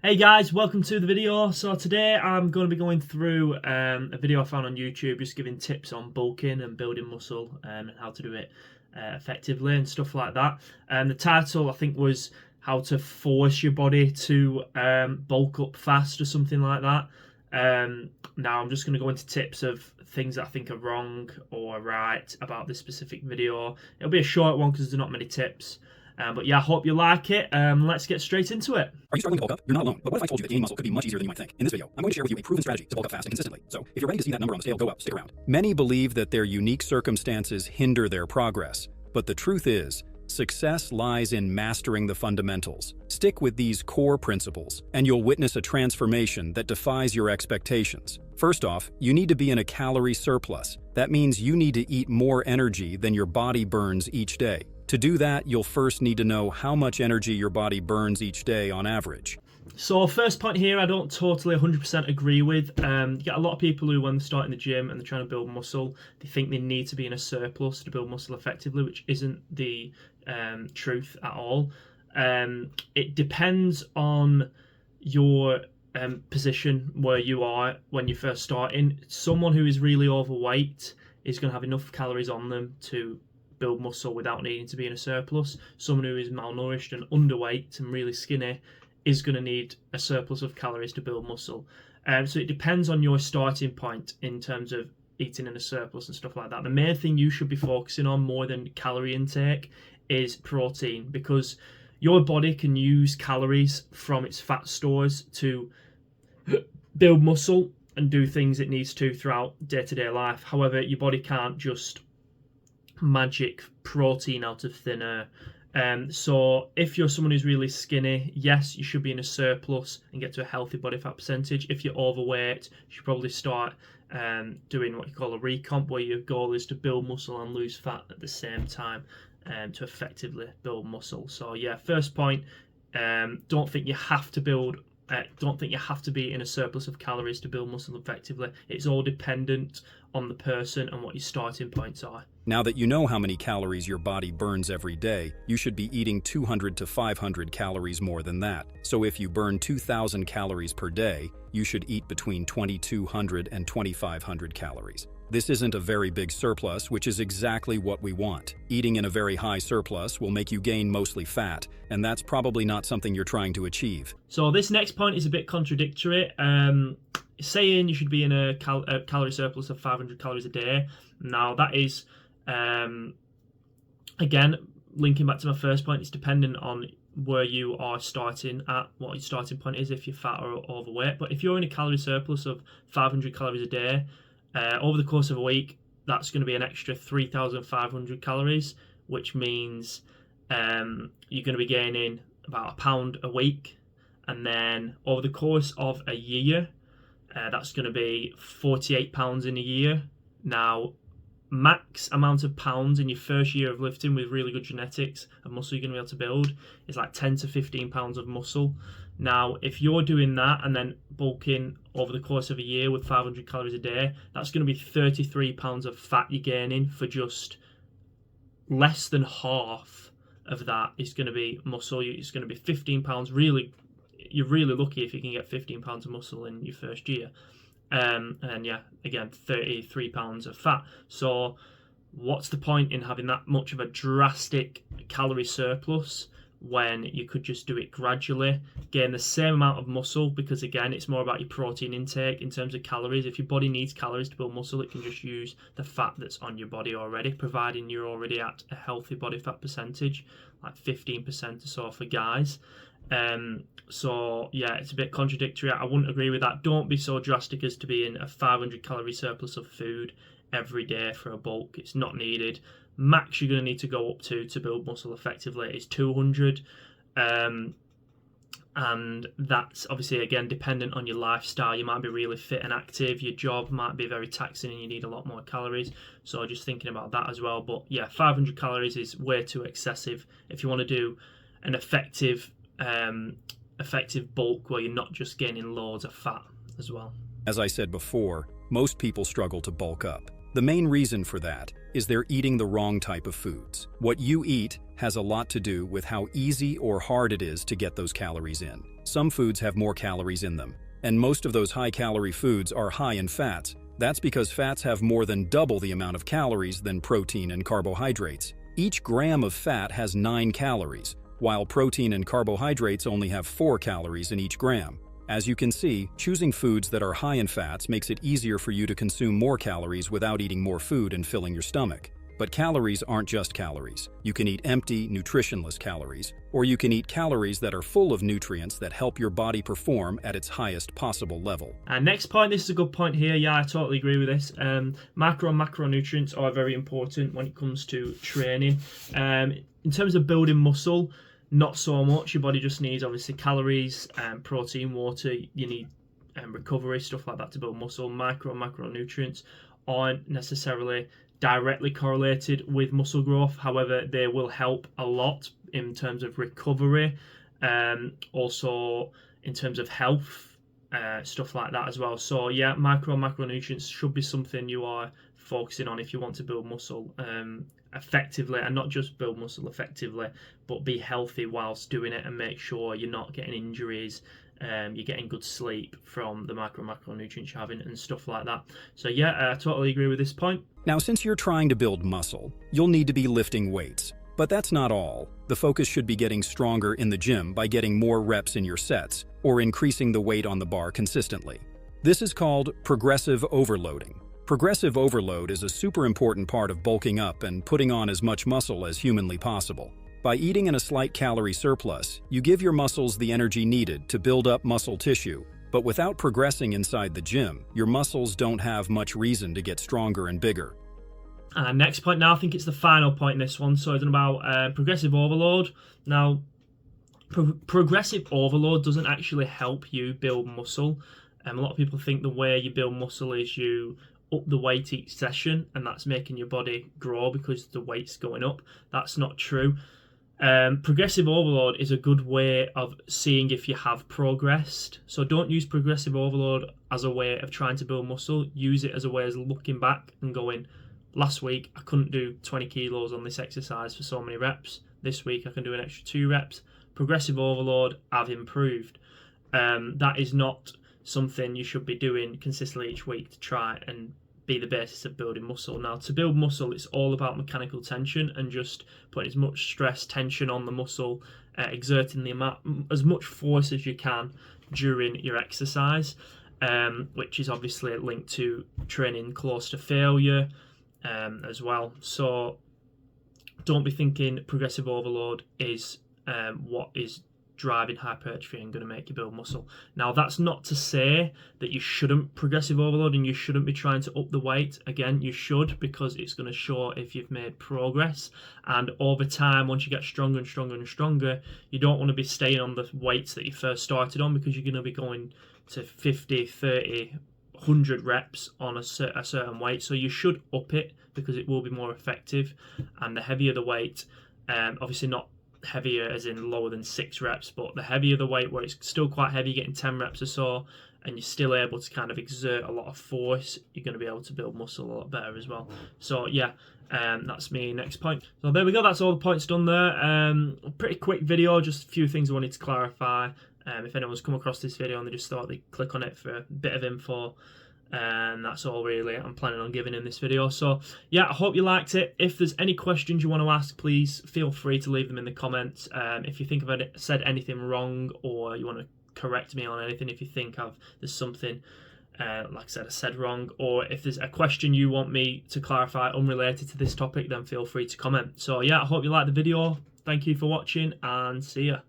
Hey guys, welcome to the video. So today I'm going to be going through a video I found on YouTube, just giving tips on bulking and building muscle and how to do it effectively and stuff like that. The title I think was how to force your body to bulk up fast or something like that. Now I'm just going to go into tips of things that I think are wrong or right about this specific video. It'll be a short one because there's not many tips. But yeah, I hope you like it. Let's get straight into it. Are you struggling to bulk up? You're not alone. But what if I told you that gaining muscle could be much easier than you might think? In this video, I'm going to share with you a proven strategy to bulk up fast and consistently. So if you're ready to see that number on the scale go up, stick around. Many believe that their unique circumstances hinder their progress. But the truth is, success lies in mastering the fundamentals. Stick with these core principles, and you'll witness a transformation that defies your expectations. First off, you need to be in a calorie surplus. That means you need to eat more energy than your body burns each day. To do that, you'll first need to know how much energy your body burns each day on average. So first point here, I don't totally 100% agree with. You get a lot of people who, when they start in the gym and they're trying to build muscle, they think they need to be in a surplus to build muscle effectively, which isn't the truth at all. It depends on your position where you are when you first starting. Someone who is really overweight is going to have enough calories on them to build muscle without needing to be in a surplus. Someone who is malnourished and underweight and really skinny is going to need a surplus of calories to build muscle. So it depends on your starting point in terms of eating in a surplus and stuff like that. The main thing you should be focusing on more than calorie intake is protein, because your body can use calories from its fat stores to build muscle and do things it needs to throughout day-to-day life. However, your body can't just magic protein out of thin air. So if you're someone who's really skinny, yes, you should be in a surplus and get to a healthy body fat percentage. If you're overweight, you should probably start doing what you call a recomp, where your goal is to build muscle and lose fat at the same time to effectively build muscle. So yeah, first point, don't think you have to be in a surplus of calories to build muscle effectively. It's all dependent on the person and what your starting points are. Now that you know how many calories your body burns every day, you should be eating 200 to 500 calories more than that. So if you burn 2,000 calories per day, you should eat between 2,200 and 2,500 calories. This isn't a very big surplus, which is exactly what we want. Eating in a very high surplus will make you gain mostly fat, and that's probably not something you're trying to achieve. So this next point is a bit contradictory. Saying you should be in a calorie surplus of 500 calories a day. Now that is, again, linking back to my first point, it's dependent on where you are starting at, what your starting point is, if you're fat or overweight. But if you're in a calorie surplus of 500 calories a day, over the course of a week, that's going to be an extra 3,500 calories, which means you're going to be gaining about £1 a week. And then over the course of a year, that's going to be £48 in a year. Now, max amount of pounds in your first year of lifting with really good genetics and muscle you're going to be able to build is like 10 to 15 pounds of muscle. Now, if you're doing that and then bulking over the course of a year with 500 calories a day, that's going to be 33 pounds of fat you're gaining for just less than half of that is going to be muscle. It's going to be 15 pounds. Really, you're really lucky if you can get 15 pounds of muscle in your first year. And yeah, again, 33 pounds of fat. So what's the point in having that much of a drastic calorie surplus when you could just do it gradually, gain the same amount of muscle? Because again, it's more about your protein intake in terms of calories. If your body needs calories to build muscle, it can just use the fat that's on your body already, providing you're already at a healthy body fat percentage, like 15% or so for guys. So yeah, it's a bit contradictory. I wouldn't agree with that. Don't be so drastic as to be in a 500 calorie surplus of food every day for a bulk. It's not needed. Max you're going to need to go up to build muscle effectively is 200. And that's obviously, again, dependent on your lifestyle. You might be really fit and active. Your job might be very taxing and you need a lot more calories. So just thinking about that as well. But yeah, 500 calories is way too excessive if you want to do an effective bulk where you're not just gaining loads of fat as well. As I said before, most people struggle to bulk up. The main reason for that is they're eating the wrong type of foods. What you eat has a lot to do with how easy or hard it is to get those calories in. Some foods have more calories in them, and most of those high-calorie foods are high in fats. That's because fats have more than double the amount of calories than protein and carbohydrates. Each gram of fat has 9 calories, while protein and carbohydrates only have 4 calories in each gram. As you can see, choosing foods that are high in fats makes it easier for you to consume more calories without eating more food and filling your stomach. But calories aren't just calories. You can eat empty, nutritionless calories, or you can eat calories that are full of nutrients that help your body perform at its highest possible level. And next point, this is a good point here. Yeah, I totally agree with this. Macro and macronutrients are very important when it comes to training. In terms of building muscle, not so much. Your body just needs obviously calories, protein, water. You need recovery, stuff like that to build muscle. Micro and macronutrients aren't necessarily directly correlated with muscle growth. However, they will help a lot in terms of recovery, also in terms of health, stuff like that as well. So yeah, micro and macronutrients should be something you are focusing on if you want to build muscle effectively, and not just build muscle effectively, but be healthy whilst doing it, and make sure you're not getting injuries, you're getting good sleep from the macronutrients you're having and stuff like that. So yeah, I totally agree with this point. Now, since you're trying to build muscle, you'll need to be lifting weights. But that's not all. The focus should be getting stronger in the gym by getting more reps in your sets, or increasing the weight on the bar consistently. This is called progressive overloading. Progressive overload is a super important part of bulking up and putting on as much muscle as humanly possible. By eating in a slight calorie surplus, you give your muscles the energy needed to build up muscle tissue, but without progressing inside the gym, your muscles don't have much reason to get stronger and bigger. Next point now, I think it's the final point in this one. So it's about progressive overload. Now, progressive overload doesn't actually help you build muscle. A lot of people think the way you build muscle is you up the weight each session, and that's making your body grow because the weight's going up. That's not true. Progressive overload is a good way of seeing if you have progressed. So don't use progressive overload as a way of trying to build muscle. Use it as a way of looking back and going, last week I couldn't do 20 kilos on this exercise for so many reps. This week I can do an extra 2 reps. Progressive overload, I've improved. That is not something you should be doing consistently each week to try and be the basis of building muscle. Now, to build muscle, it's all about mechanical tension and just putting as much stress, tension on the muscle, exerting the amount, as much force as you can during your exercise, which is obviously linked to training close to failure as well. So don't be thinking progressive overload is what is driving hypertrophy and going to make you build muscle. Now, that's not to say that you shouldn't progressive overload and you shouldn't be trying to up the weight. Again, you should, because it's going to show if you've made progress. And over time, once you get stronger and stronger and stronger, you don't want to be staying on the weights that you first started on, because you're going to be going to 50, 30, 100 reps on a certain weight. So you should up it, because it will be more effective. And the heavier the weight, obviously not heavier as in lower than 6 reps, but the heavier the weight, where it's still quite heavy, getting 10 reps or so, and you're still able to kind of exert a lot of force, you're going to be able to build muscle a lot better as well. So yeah, that's me next point. So there we go, that's all the points done there. A pretty quick video, just a few things I wanted to clarify. If anyone's come across this video and they just thought they'd click on it for a bit of info, and that's all really I'm planning on giving in this video. So yeah, I hope you liked it. If there's any questions you want to ask, please feel free to leave them in the comments. If you think I've said anything wrong, or you want to correct me on anything, if you think there's something like I said wrong, or if there's a question you want me to clarify unrelated to this topic, then feel free to comment. So yeah, I hope you liked the video. Thank you for watching, and see ya.